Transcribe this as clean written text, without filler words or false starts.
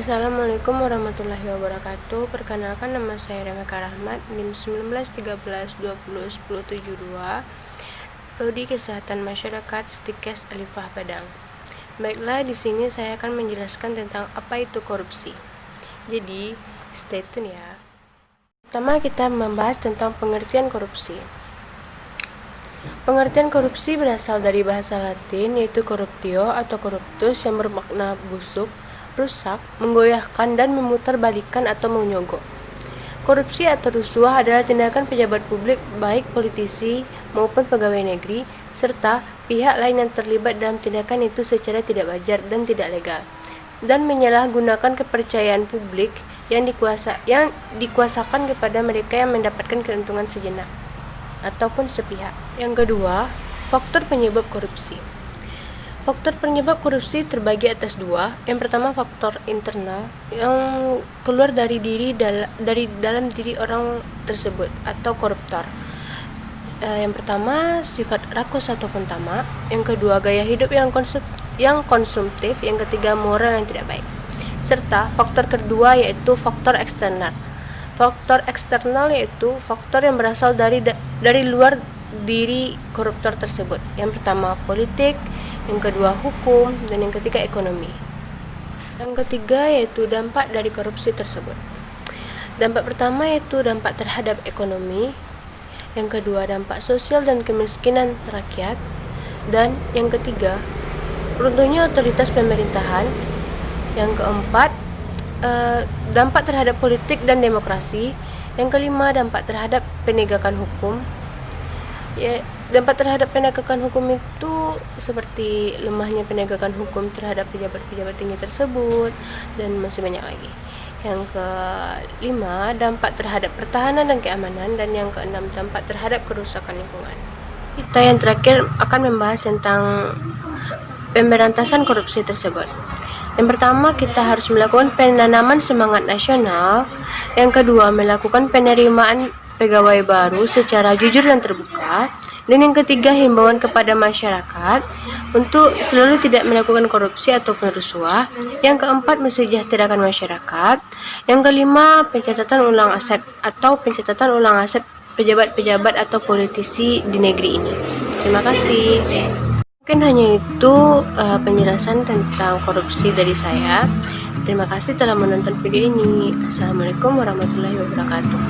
Assalamualaikum warahmatullahi wabarakatuh. Perkenalkan, nama saya Remeka Rahmat, NIM 1913201072, Prodi Kesehatan Masyarakat Stikes Alifah Padang. Baiklah, di sini saya akan menjelaskan tentang apa itu korupsi. Jadi, stay tune ya. Pertama, kita membahas tentang pengertian korupsi. Pengertian korupsi berasal dari bahasa Latin, yaitu corruptio atau corruptus, yang bermakna busuk, rusak, menggoyahkan, dan memutarbalikkan atau menyogok. Korupsi atau rusuh adalah tindakan pejabat publik, baik politisi maupun pegawai negeri, serta pihak lain yang terlibat dalam tindakan itu secara tidak wajar dan tidak legal, dan menyalahgunakan kepercayaan publik yang dikuasakan kepada mereka yang mendapatkan keuntungan sejenak ataupun sepihak. Yang kedua, faktor penyebab korupsi. Faktor penyebab korupsi terbagi atas dua. Yang pertama, faktor internal yang keluar dari dalam diri orang tersebut atau koruptor. Yang pertama, sifat rakus ataupun tamak. Yang kedua, gaya hidup yang konsumtif. Yang ketiga, moral yang tidak baik. Serta faktor kedua yaitu faktor eksternal. Faktor eksternal yaitu faktor yang berasal dari luar diri koruptor tersebut. Yang pertama, politik, yang kedua hukum, dan yang ketiga ekonomi. Yang ketiga yaitu dampak dari korupsi tersebut. Dampak pertama yaitu dampak terhadap ekonomi, yang kedua dampak sosial dan kemiskinan rakyat, dan yang ketiga runtuhnya otoritas pemerintahan, yang keempat dampak terhadap politik dan demokrasi, yang kelima dampak terhadap penegakan hukum. Dampak terhadap penegakan hukum itu seperti lemahnya penegakan hukum terhadap pejabat-pejabat tinggi tersebut, dan masih banyak lagi. Yang kelima, dampak terhadap pertahanan dan keamanan, dan yang keenam, dampak terhadap kerusakan lingkungan. Kita yang terakhir akan membahas tentang pemberantasan korupsi tersebut. Yang pertama, kita harus melakukan penanaman semangat nasional. Yang kedua, melakukan penerimaan pegawai baru secara jujur dan terbuka. Dan yang ketiga, himbauan kepada masyarakat untuk selalu tidak melakukan korupsi ataupun rusuh. Yang keempat, mensejahterakan masyarakat. Yang kelima, pencatatan ulang aset pejabat-pejabat atau politisi di negeri ini. Terima kasih. Mungkin hanya itu penjelasan tentang korupsi dari saya. Terima kasih telah menonton video ini. Assalamualaikum warahmatullahi wabarakatuh.